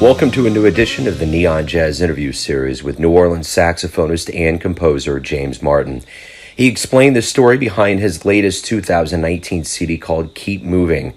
Welcome to a new edition of the Neon Jazz Interview Series with New Orleans saxophonist and composer James Martin. He explained the story behind his latest 2019 CD called Keep Moving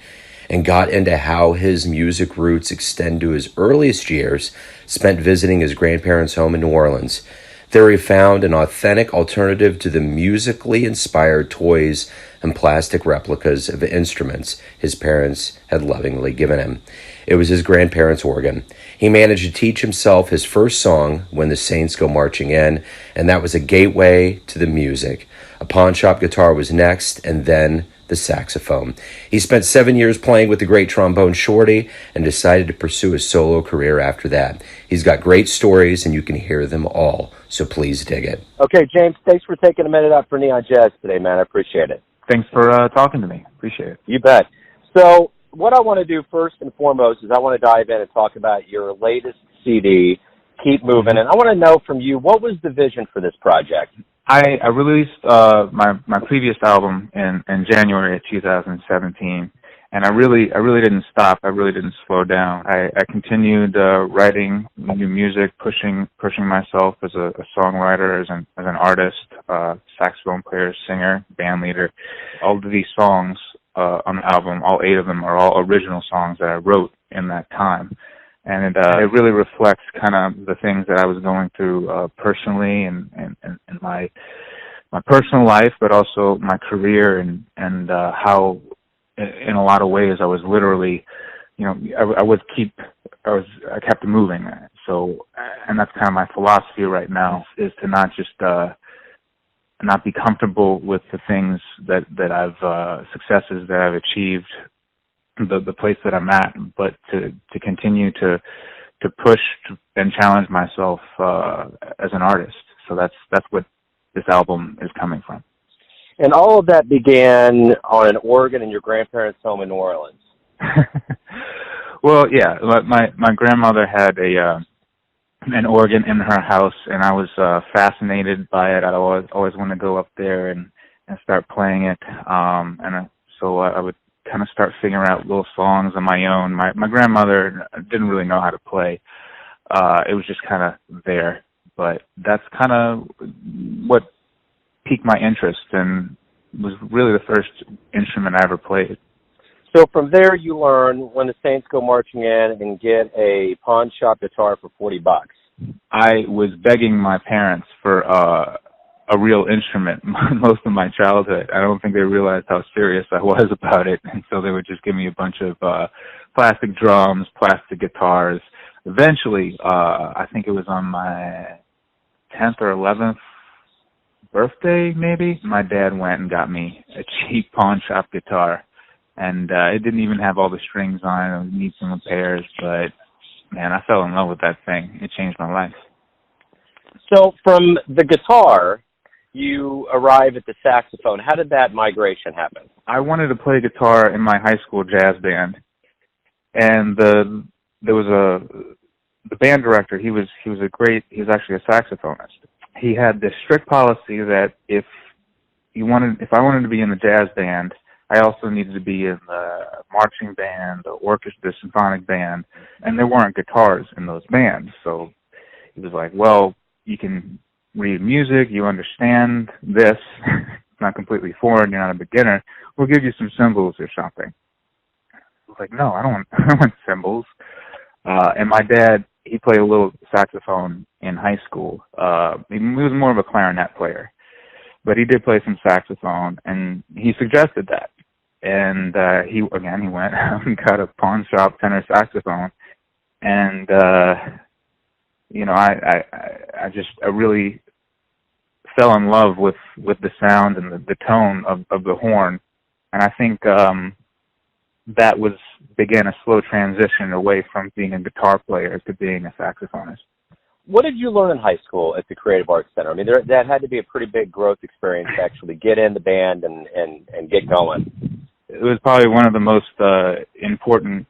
and got into how his music roots extend to his earliest years spent visiting his grandparents' home in New Orleans. There he found an authentic alternative to the musically inspired toys and plastic replicas of instruments his parents had lovingly given him. It was his grandparents' organ. He managed to teach himself his first song, When the Saints Go Marching In, and that was a gateway to the music. A pawn shop guitar was next, and then the saxophone. He spent 7 years playing with the great Trombone Shorty and decided to pursue a solo career after that. He's got great stories, and you can hear them all, so please dig it. Okay, James, thanks for taking a minute out for Neon Jazz today, man. I appreciate it. Thanks for talking to me. Appreciate it. You bet. So what I want to do first and foremost is I want to dive in and talk about your latest CD, Keep Movin'. And I want to know from you, what was the vision for this project? I released my previous album in January of 2017, and I really didn't stop. I really didn't slow down. I continued writing new music, pushing myself as a songwriter, as an artist, saxophone player, singer, band leader. All of these songs on the album, all 8 of them, are all original songs that I wrote in that time. And it really reflects kind of the things that I was going through personally and my personal life, but also my career and how, in a lot of ways, I was literally, I kept moving. So, and that's kind of my philosophy right now, is to not just not be comfortable with the things that I've successes that I've achieved, the place that I'm at, but to continue to push and challenge myself as an artist. So that's what this album is coming from. And all of that began on an organ in your grandparents' home in New Orleans. Well, yeah, my grandmother had an organ in her house, and I was fascinated by it. I always wanted to go up there and start playing it, so I would kind of start figuring out little songs on my own. My grandmother didn't really know how to play. It was just kind of there. But that's kind of what piqued my interest and was really the first instrument I ever played. So from there you learn When the Saints Go Marching In and get a pawn shop guitar for $40. I was begging my parents for a real instrument most of my childhood. I don't think they realized how serious I was about it, and so they would just give me a bunch of plastic drums, plastic guitars. Eventually, I think it was on my 10th or 11th birthday, maybe, my dad went and got me a cheap pawn shop guitar, and it didn't even have all the strings on it. It would need some repairs, but man, I fell in love with that thing. It changed my life. So from the guitar, you arrive at the saxophone. How did that migration happen? I wanted to play guitar in my high school jazz band, and there was the band director. He was actually a saxophonist. He had this strict policy that if I wanted to be in the jazz band, I also needed to be in the marching band, the orchestra, the symphonic band, and there weren't guitars in those bands. So he was like, well, you can read music, you understand this, it's not completely foreign, you're not a beginner, we'll give you some cymbals or something. I was like, no, I don't want cymbals. And my dad, he played a little saxophone in high school. He was more of a clarinet player, but he did play some saxophone, and he suggested that. And he went out and got a pawn shop tenor saxophone, and I really fell in love with the sound and the tone of the horn, and I think that began a slow transition away from being a guitar player to being a saxophonist. What did you learn in high school at the Creative Arts Center? I mean, that had to be a pretty big growth experience to actually get in the band and get going. It was probably one of the most important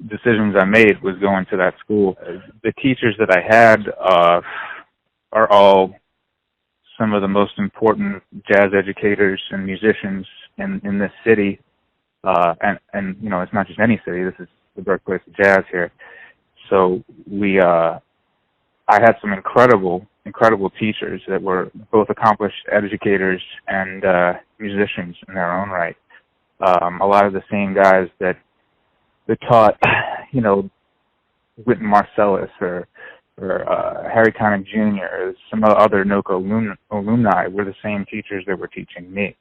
decisions I made was going to that school. The teachers that I had are all some of the most important jazz educators and musicians in this city. And it's not just any city. This is the birthplace of jazz here. So I had some incredible teachers that were both accomplished educators and musicians in their own right. A lot of the same guys that taught, Wynton Marsalis or Harry Connick Jr. or some other NOCA alumni were the same teachers that were teaching me.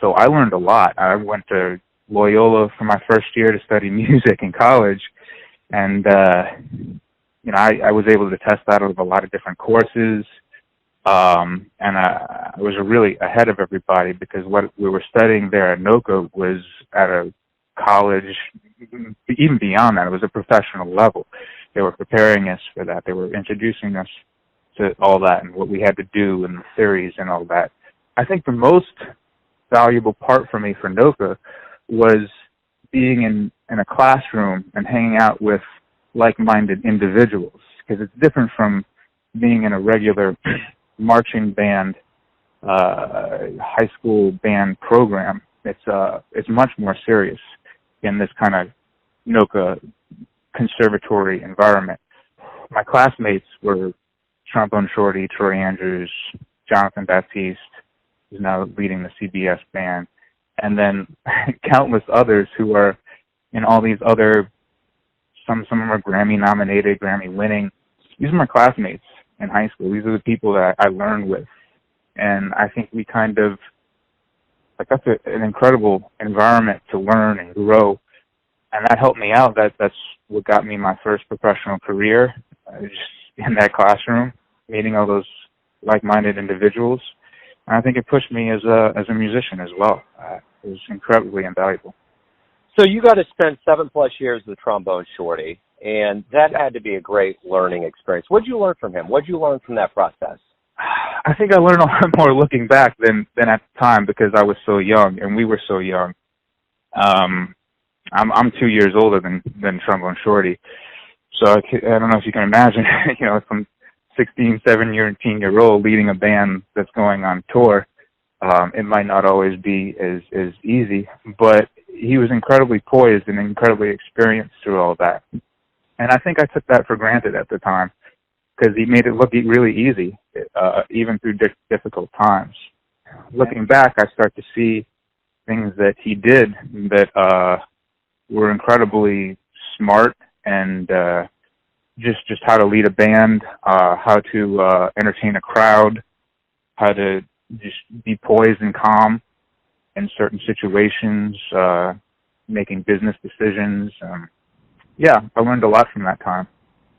So I learned a lot. I went to Loyola for my first year to study music in college, and I was able to test out of a lot of different courses, and I was really ahead of everybody because what we were studying there at NOCA was at a college, even beyond that, it was a professional level. They were preparing us for that. They were introducing us to all that and what we had to do and the theories and all that. I think the most valuable part for me for NOCA was being in a classroom and hanging out with like-minded individuals, because it's different from being in a regular marching band, high school band program. It's much more serious in this kind of NOCA conservatory environment. My classmates were Trombone Shorty, Troy Andrews, Jonathan Baptiste, who's now leading the CBS band, and then countless others who are in all these other, some of them are Grammy nominated, Grammy winning. These are my classmates in high school. These are the people that I learned with. And I think we kind of, that's an incredible environment to learn and grow. And that helped me out. That's what got me my first professional career, just in that classroom, meeting all those like-minded individuals. And I think it pushed me as a musician as well. It was incredibly invaluable. So you got to spend 7+ years with Trombone Shorty, and that had to be a great learning experience. What did you learn from him? What did you learn from that process? I think I learned a lot more looking back than at the time, because I was so young and we were so young. I'm 2 years older than Trombone Shorty, so I don't know if you can imagine, some 16, 17-year-old leading a band that's going on tour. It might not always be as easy, but he was incredibly poised and incredibly experienced through all that. And I think I took that for granted at the time, because he made it look really easy, even through difficult times. Looking back, I start to see things that he did that were incredibly smart, and just how to lead a band, how to entertain a crowd, how to just be poised and calm in certain situations, making business decisions. I learned a lot from that time.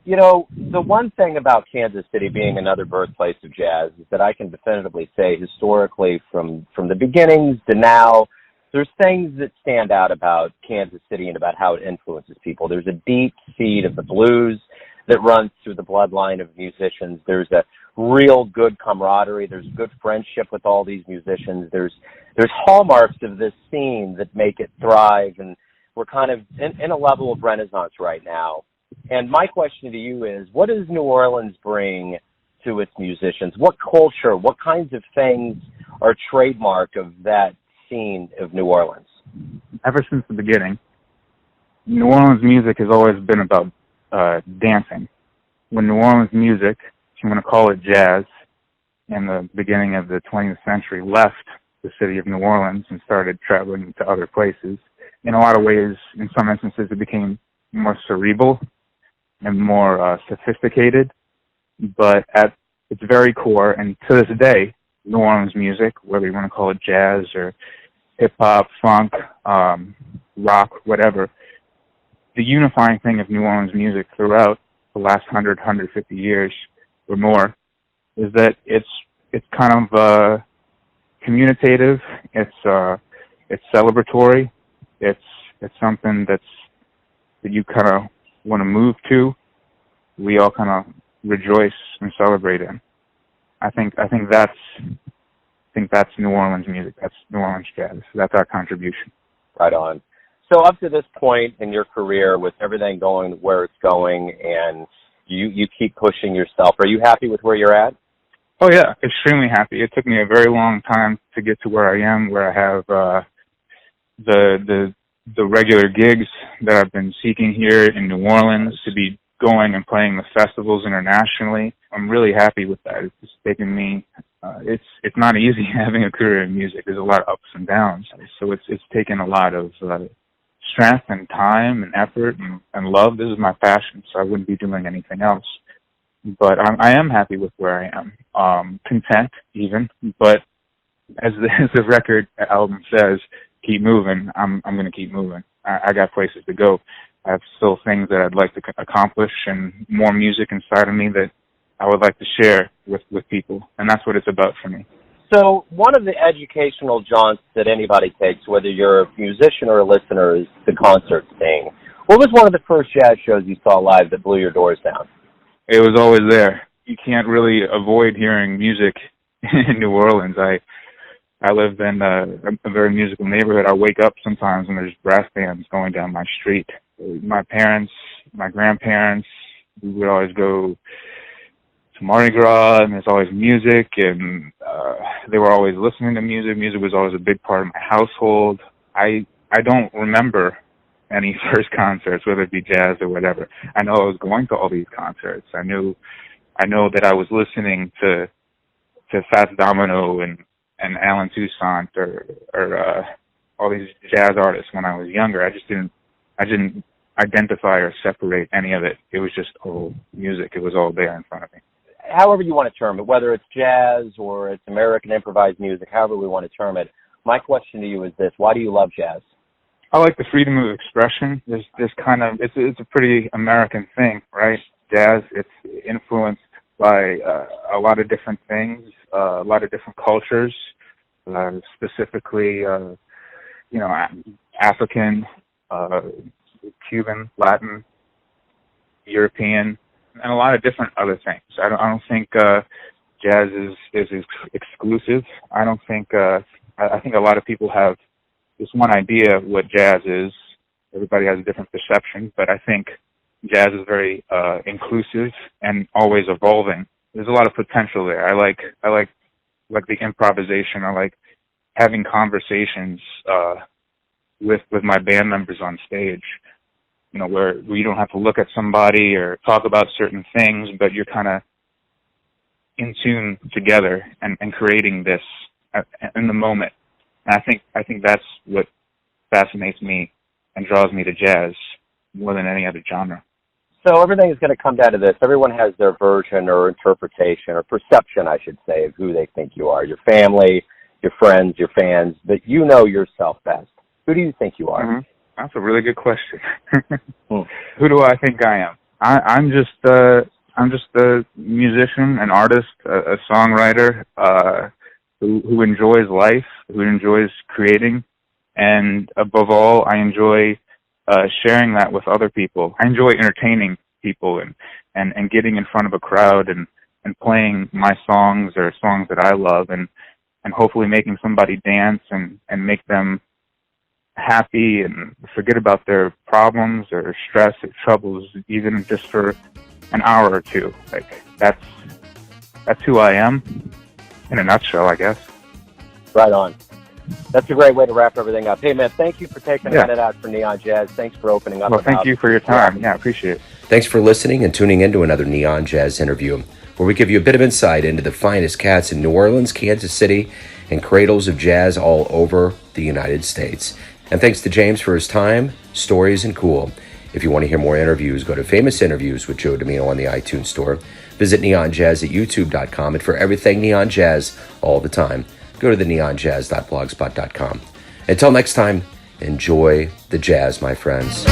The one thing about Kansas City being another birthplace of jazz is that I can definitively say historically from the beginnings to now, there's things that stand out about Kansas City and about how it influences people. There's a deep seed of the blues that runs through the bloodline of musicians. There's a real good camaraderie. There's good friendship with all these musicians. There's hallmarks of this scene that make it thrive, and we're kind of in a level of renaissance right now. And my question to you is, what does New Orleans bring to its musicians? What culture, what kinds of things are trademark of that scene of New Orleans? Ever since the beginning, New Orleans music has always been about dancing. When New Orleans music, if you want to call it jazz, in the beginning of the 20th century left the city of New Orleans and started traveling to other places, in a lot of ways, in some instances, it became more cerebral and more sophisticated. But at its very core, and to this day, New Orleans music, whether you want to call it jazz or hip-hop, funk, rock, whatever, the unifying thing of New Orleans music throughout the last 150 years or more is that it's kind of communicative, it's celebratory, it's something that you kind of want to move to. We all kind of rejoice and celebrate in. I think that's New Orleans music. That's New Orleans jazz. That's our contribution. Right on. So up to this point in your career, with everything going where it's going, and you keep pushing yourself, are you happy with where you're at? Oh yeah, extremely happy. It took me a very long time to get to where I am, where I have the the regular gigs that I've been seeking here in New Orleans, to be going and playing the festivals internationally. I'm really happy with that. It's taken me, it's not easy having a career in music. There's a lot of ups and downs. So it's taken a lot of strength and time and effort and love. This is my passion, so I wouldn't be doing anything else. But I am happy with where I am, content even. But as the record album says, keep moving. I'm going to keep moving. I got places to go. I have still things that I'd like to accomplish and more music inside of me that I would like to share with people. And that's what it's about for me. So one of the educational jaunts that anybody takes, whether you're a musician or a listener, is the concert scene. What was one of the first jazz shows you saw live that blew your doors down? It was always there. You can't really avoid hearing music in New Orleans. I live in a very musical neighborhood. I wake up sometimes and there's brass bands going down my street. My parents, my grandparents, we would always go to Mardi Gras, and there's always music, and they were always listening to music. Music was always a big part of my household. I don't remember any first concerts, whether it be jazz or whatever. I know I was going to all these concerts. I know that I was listening to Fats Domino and Alan Toussaint or all these jazz artists when I was younger. I didn't identify or separate any of it. It was just all music. It was all there in front of me. However you want to term it, whether it's jazz or it's American improvised music, however we want to term it, my question to you is this: why do you love jazz? I like the freedom of expression. There's kind of, it's a pretty American thing, right? Jazz, it's influenced by a lot of different things, a lot of different cultures, specifically, African, Cuban, Latin, European, and a lot of different other things. I don't think jazz is exclusive. I don't think I think a lot of people have this one idea of what jazz is. Everybody has a different perception, but I think jazz is very inclusive and always evolving. There's a lot of potential there. I like the improvisation. I like having conversations with my band members on stage. Where you don't have to look at somebody or talk about certain things, but you're kind of in tune together and creating this in the moment. And I think that's what fascinates me and draws me to jazz more than any other genre. So everything is going to come down to this. Everyone has their version or interpretation or perception, I should say, of who they think you are. Your family, your friends, your fans, but you know yourself best. Who do you think you are? Mm-hmm. That's a really good question. Who do I think I am? I'm just a musician, an artist, a songwriter who enjoys life, who enjoys creating, and above all, I enjoy sharing that with other people. I enjoy entertaining people and getting in front of a crowd and playing my songs or songs that I love and hopefully making somebody dance and make them happy and forget about their problems or stress or troubles, even just for an hour or two. Like that's who I am in a nutshell, I guess. Right on. That's a great way to wrap everything up. Hey man, thank you for taking a minute out for Neon Jazz. Thanks for opening up. Well, thank you for your time. Yeah, I appreciate it. Thanks for listening and tuning in to another Neon Jazz interview, where we give you a bit of insight into the finest cats in New Orleans, Kansas City, and cradles of jazz all over the United States. And thanks to James for his time, stories, and cool. If you want to hear more interviews, go to Famous Interviews with Joe Domino on the iTunes Store. Visit neonjazz at youtube.com. And for everything Neon Jazz all the time, go to the neonjazz.blogspot.com. Until next time, enjoy the jazz, my friends.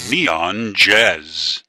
Neon Jazz.